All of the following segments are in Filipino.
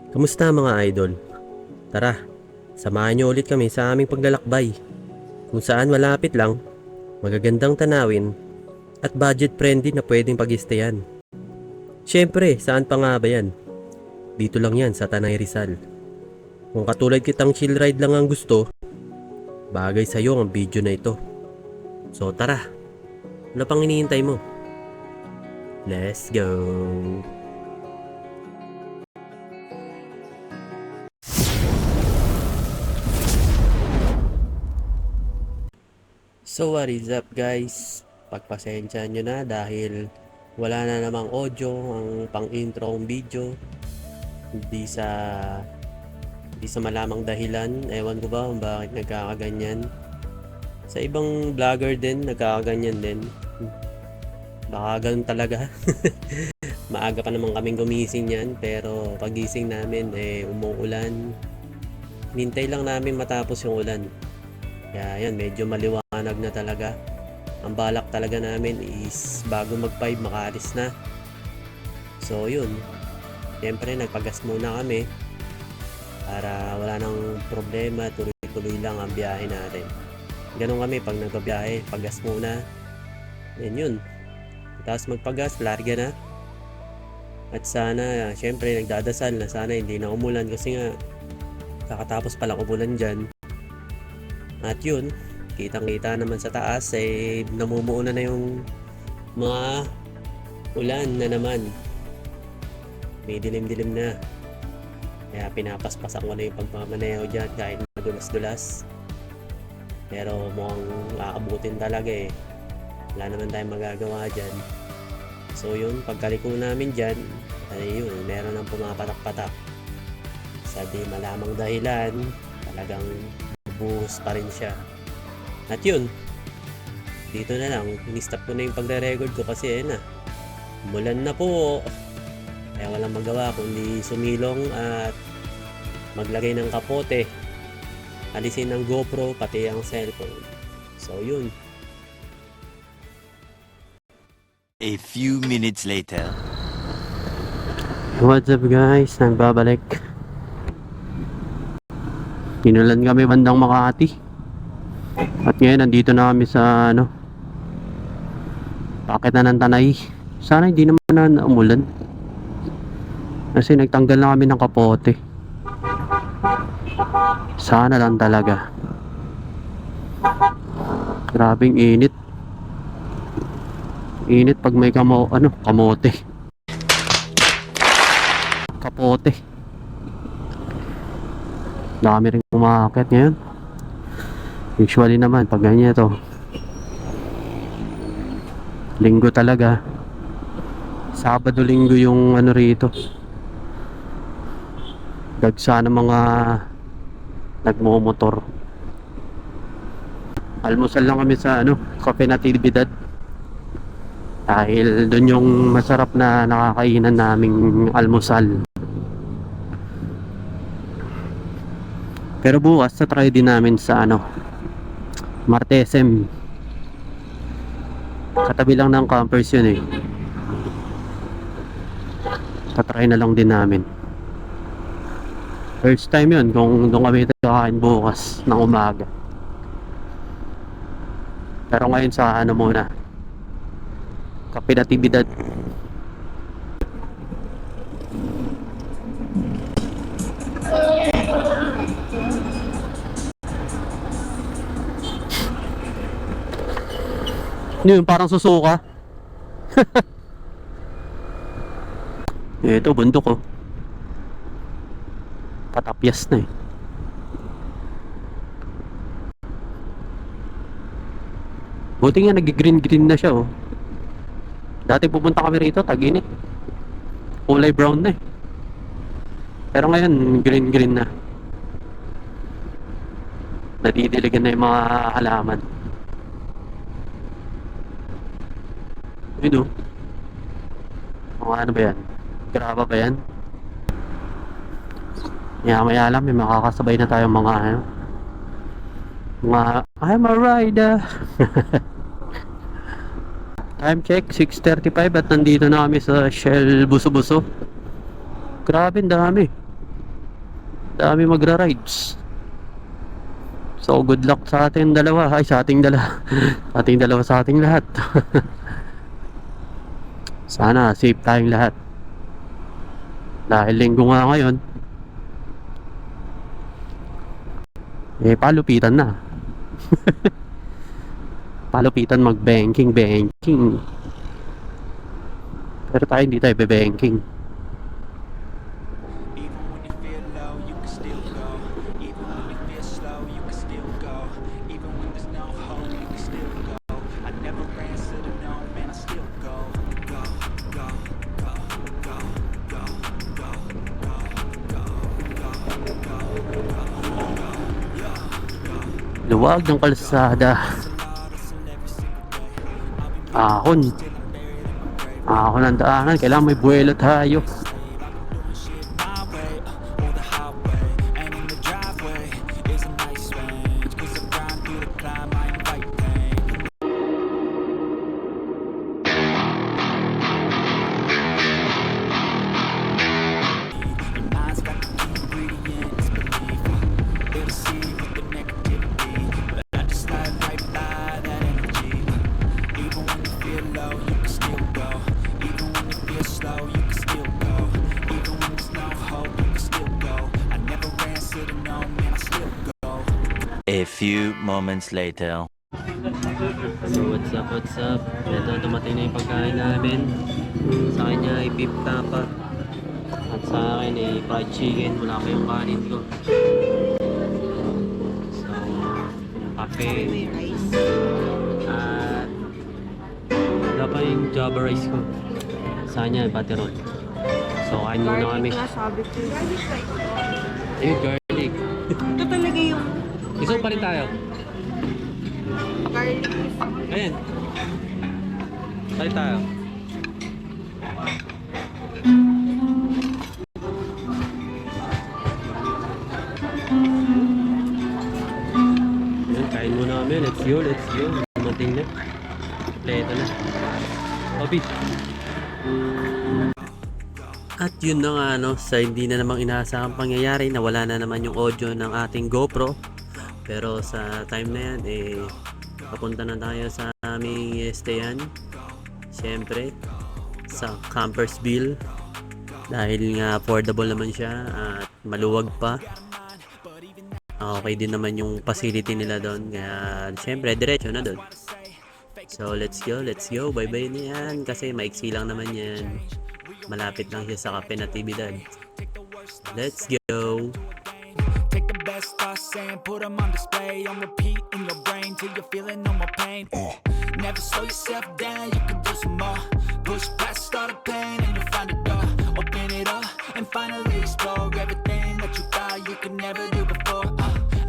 Kamusta mga idol? Tara, samahan niyo ulit kami sa aming paglalakbay kung saan malapit lang, magagandang tanawin at budget friendly na pwedeng pag-stayan. Siyempre, saan pa nga ba yan? Dito lang yan sa Tanay Rizal. Kung katulad kitang chill ride lang ang gusto, bagay sa'yo ang video na ito. So tara, ano pang hinihintay mo? Let's go! So what is up guys? Pagpasensya nyo na dahil wala na namang audio ang pang intro ng video. Hindi sa malamang dahilan. Ewan ko ba kung bakit nagkakaganyan. Sa ibang vlogger din nagkakaganyan din. Baka ganun talaga. Maaga pa naman kaming gumising yan, pero pagising namin umuulan. Hintay lang namin matapos yung ulan. Kaya yan, medyo maliwanag na talaga. Ang balak talaga namin is bago mag 5 makaalis na. So yun, siyempre nagpagas muna kami para wala nang problema, tuloy-tuloy lang ang biyahe natin. Ganun kami pag nagbabiyahe, pagas muna. Yan yun. Tapos magpagas, larga na. At sana, siyempre nagdadasal na sana hindi na umulan kasi nga kakatapos pala umulan dyan. At yun, kitang-kita naman sa taas namumuuna na yung mga ulan na naman. May dilim-dilim na. Kaya pinapaspasan ko na yung pagmamaneho dyan kahit madulas-dulas. Pero mukhang aabutin talaga Wala naman tayong magagawa dyan. So yun, pagkaliko namin dyan, yun, meron ng pumapatak-patak. Sa di malamang dahilan, talagang buhos pa rin siya. At yun, dito na lang, in-stop ko na yung pagre-record ko kasi umulan na po. Kaya walang magawa kundi sumilong at maglagay ng kapote, alisin ng GoPro pati ang cellphone. So yun. A few minutes later. What's up guys? Nagbabalik. Inulan kami bandang Makati. At ngayon nandito na kami sa pakitan ng Tanay. Sana hindi naman na umulan. Kasi nagtanggal na kami ng kapote. Sana lang talaga. Grabing init. Init pag may kamote. Kapote. Dami rin umaakit ngayon. Usually naman pag ganyan to, linggo talaga, Sabado linggo yung rito, dagsa ng mga nagmumotor. Almusal lang kami sa Cafe Natividad dahil doon yung masarap na nakakainan naming almusal. Pero bukas try din namin sa Martesem. Katabi lang ng campers yun Tatry na lang din namin. First time yun kung doon kami kakain bukas ng umaga. Pero ngayon sa muna, Cafe Natividad. Yun, parang susuka. Ito, bundok Patapyas na Buti nga nag-green na siya Dati pupunta kami rito, tag-init. Kulay brown na Pero ngayon, green na. Nadidiligan na yung mga halaman. Yun mga ano ba yan? Graba ba yan? Maya lang may makakasabay na tayong mga I'm a rider. Time check 6:35 at nandito na kami sa Shell Buso-Buso. Grabe, dami. Dami magra-rides. So good luck sa ating dalawa. Ay, sa ating dalawa. Sa ating dalawa, sa ating lahat. Sana safe tayong lahat. Dahil linggo nga ngayon. Eh, palupitan na. Palupitan mag-banking. Pero tayo hindi tayo be-banking. Even when you feel low, you can still go. Even when you feel slow, you can still go. Even when there's no hope, you can still go. I never answer to no, man, I still go. Go, go, go, go, go, go, go, go, go, Luwag ng kalsada. Ahon. Ahon ang daanan. Kailangan may buwelo tayo. my way or the highway. And in the driveway is a nice range. 'Cause I grind through the climb, I invite pain. Your mind's got the key ingredients, belief. They deceive with the negativity, but I just slide right by that energy. Even when you feel low, you can still go. Even when you feel slow, you can still go. Even when there's no hope, you can still go. I never answer to no, man, I still go. A few moments later. So what's up? Ito, dumating na yung pagkain namin. Sa kanya ay beef tapa. At sa akin ay fried chicken. Wala pa yung kanin ko. So, kape. At wala pa yung java rice ko. Sa kanya ay butter roll. So kain muna kami. Garlic nga sabi ko. Ayun, garlic. Ito talaga yung Gusto pa rin tayo. garlic. Ayan. Tayo tayo. Ayan, kain muna kami. Let's go. Dumating na. Kompleto na. Obi. At yun na nga, no, sa hindi na namang inaasahang pangyayari, nawala na naman yung audio ng ating GoPro. Pero sa time na yan, eh, papunta na tayo sa aming stayan. Siyempre, sa Campersville. Dahil nga affordable naman siya at maluwag pa. Okay din naman yung facility nila doon. Kaya, siyempre, diretso na doon. So, let's go. Bye-bye na yan. Kasi maiksi lang naman yan. Malapit lang siya sa Kape Natividad. Let's go. Take the best thoughts and put them on display, on repeat in your brain till you're feeling no more pain. Never slow yourself down, you can do some more. Push past all the pain and you'll find a door. Open it up and finally explore everything that you thought you could never do before.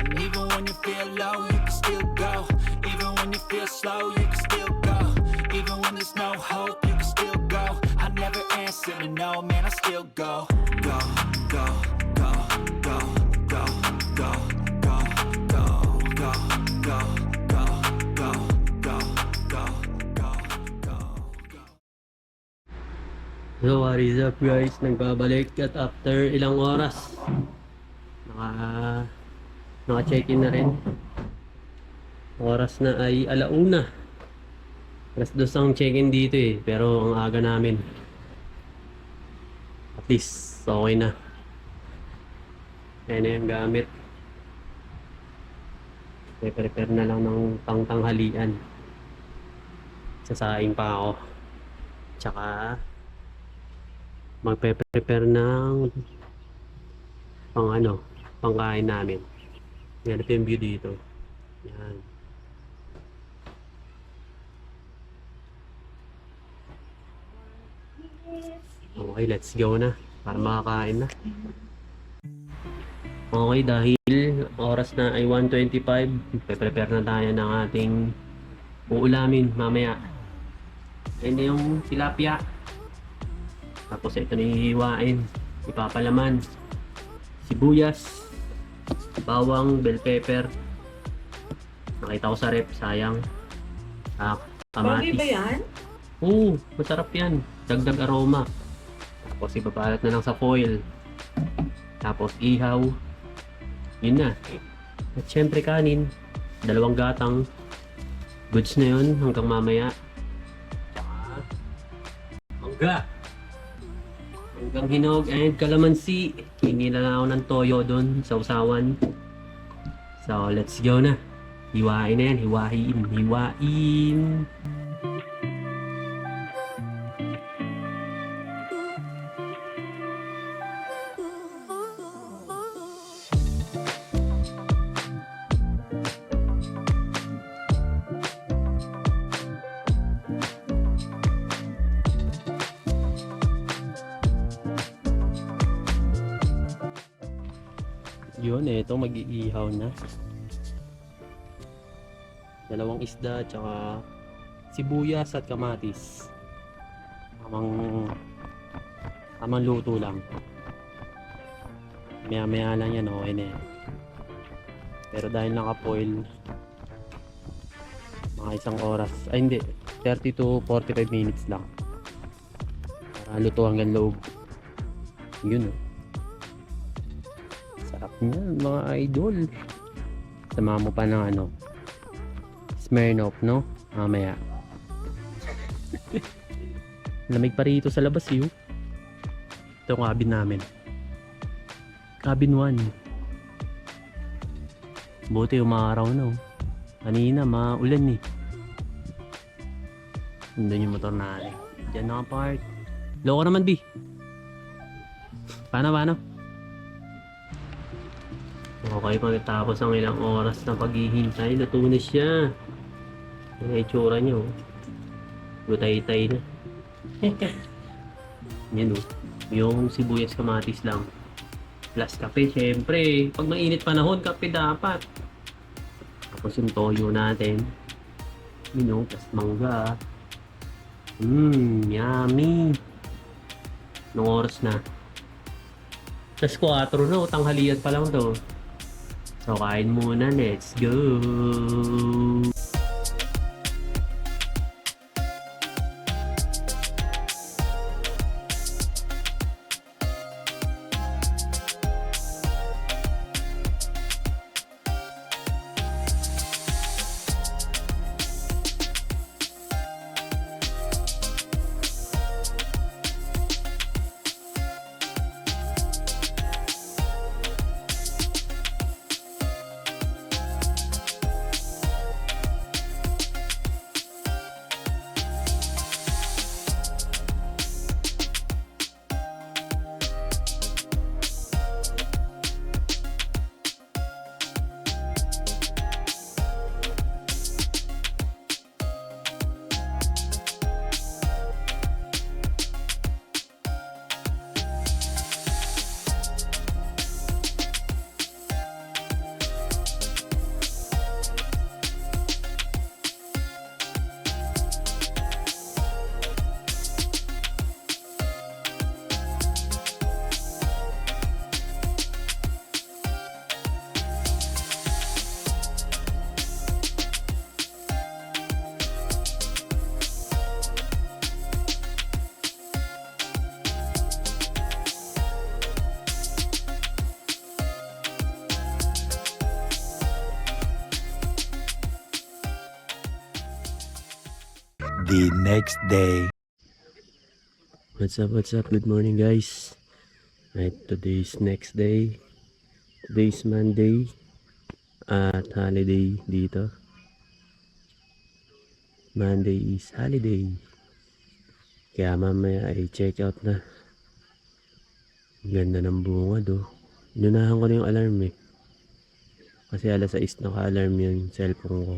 And even when you feel low, you can still go. Even when you feel slow, you can still go. Even when there's no hope, you can still go. I never answer to no, man, I still go. Go, go, go, go, go, go, go, go, go, go, go, go, go, go, go, go. So what is up guys? Nagbabalik at after ilang oras naka-check-in na rin. Oras na ay 1:00. Alas 2 ang check-in dito eh, pero ang aga namin. At least okay na. Ayan na yung gamit. Prepare na lang ng pangtanghalian. Sasaing pa ako. Tsaka magpe-prepare ng pangkain namin. Yan ito yung view dito. Yan. Okay, let's go na para makakain na. Okay, dahil oras na ay 1:25, prepare na tayo ng ating uulamin mamaya. Ayan na yung tilapia. Tapos ito na hihiwain. Ipapalaman. Sibuyas. Bawang, bell pepper. Nakita ko sa rep, sayang. Kamatis. Bagay ba yan? Oo, masarap yan. Dagdag aroma. Tapos ipapalat na lang sa foil. Tapos ihaw. Yun na. At syempre kanin. 2 gatang. Goods na yun hanggang mamaya. Tsaka mangga. Hanggang hinog and kalamansi. Hingi na lang ako ng toyo doon sa usawan. So let's go na. Hiwain na yan. Hiwain. Yun, ito mag-iihaw na. 2 isda, tsaka sibuyas at kamatis. Tamang luto lang. Maya-maya lang yan, okay na yan. Pero dahil naka-foil, mga 1 oras, ay hindi, 30 to 45 minutes lang. Para luto hanggang loob. Yun, oh. Sarap niyan, mga idol. Sama mo pa ng ano, Smirnoff, no? Mamaya. Lamig pa rito sa labas, yun. Ito ang cabin namin. Cabin 1. Buti umaraw na, oh. Kanina, maulan eh. Nandun yung motor natin. Diyan nakapark. Loko naman, B. Paano? Okay, pagkatapos ang ilang oras na paghihintay, luto na siya. Yung itsura niyo. Gutay-tay na. Yan, oh. Yung sibuyas kamatis lang. Plus kape, syempre. Pag mainit panahon, kape dapat. Tapos yung toyo natin. You know, plus mangga. Yummy. Nung oras na. Plus 4 na, tanghalian pa lang to. So, kain muna. Let's go! The next day. What's up? Good morning, guys. Right, today's next day. Today's Monday. At holiday dito. Monday is holiday. Kaya mamaya ay check out na. Ganda ng bungad, oh. Inunahan ko na yung alarm eh. Kasi alas 6 naka-alarm yung cellphone ko.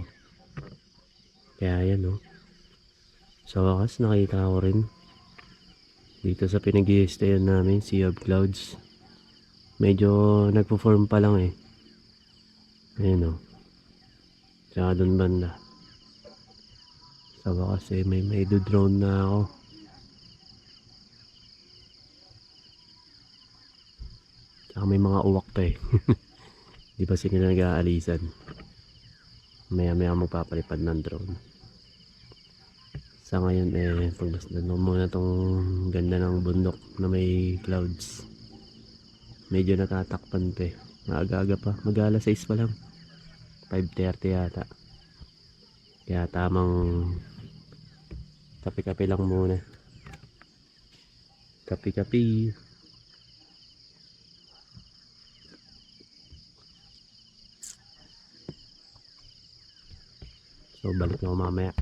Kaya yan, oh. Sa wakas nakita ko rin dito sa pinag-i-stayan namin, Sea of Clouds. Medyo nagpo-form pa lang eh. Ayan, oh. Tsaka dun banda. Sa wakas eh, may do-drone na ako. Tsaka may mga uwak pa eh. Di pa sila nag-aalisan. Maya magpapalipad ng drone. Sa ngayon eh, pagmasdan mo muna tong ganda ng bundok na may clouds. Medyo natatakpan pa eh. Maaga-aga pa. Mag-alas 6 pa lang. 5:30 yata. Kaya tamang kape-kape lang muna. Kape-kape. So balik na ako mamaya.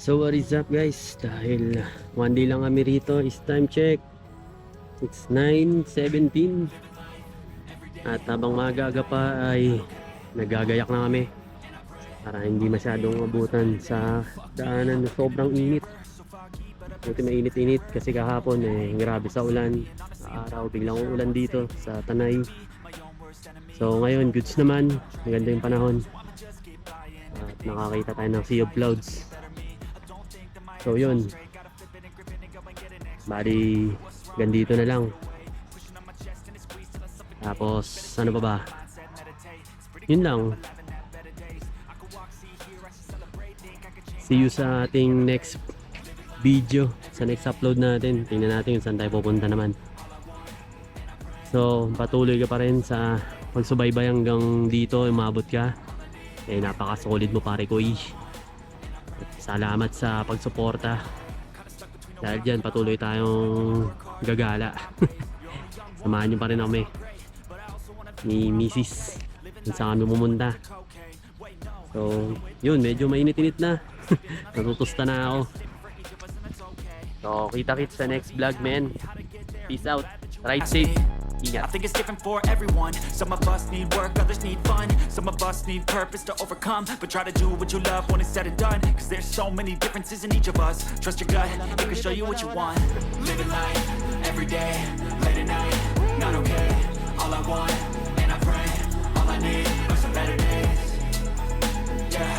So what is up guys? Dahil one day lang kami rito, is time check. It's 9:17. At habang magaga pa ay nagagayak na kami para hindi masyadong abutan sa daanan. Sobrang init. Buti mainit-init kasi kahapon grabe sa ulan. Sa araw biglang uulan dito sa Tanay. So ngayon goods naman, maganda yung panahon. At nakakita tayo ng sea of clouds. So yun, bali gandito na lang. Tapos ano pa ba, yun lang. See you sa ating next video, sa next upload natin. Tingnan natin kung saan tayo pupunta naman. So patuloy ka pa rin sa pagsubaybay hanggang dito, umabot ka. Napaka solid mo pare ko. Salamat sa pagsuporta. Dahil dyan patuloy tayong gagala. Samahan nyo pa rin kami ni Mrs. kung saan kami pumunta. So yun, medyo mainit-init na. Natutusta na ako. So kita-kits sa next vlog men. Peace out. Ride safe. I think it's different for everyone. Some of us need work, others need fun. Some of us need purpose to overcome. But try to do what you love when it's said and done. Cause there's so many differences in each of us. Trust your gut, it can show you what you want. Living life, every day, late at night, not okay. All I want, and I pray, all I need are some better days. Yeah,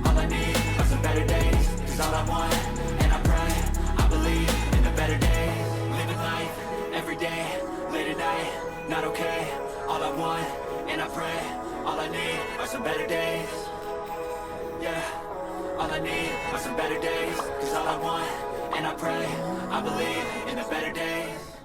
all I need are some better days. Cause all I want, and I pray, I believe in the better days. Living life, every day, late at night, not okay. All I want, and I pray, all I need are some better days. Yeah, all I need are some better days. Cause all I want, and I pray, I believe in the better days.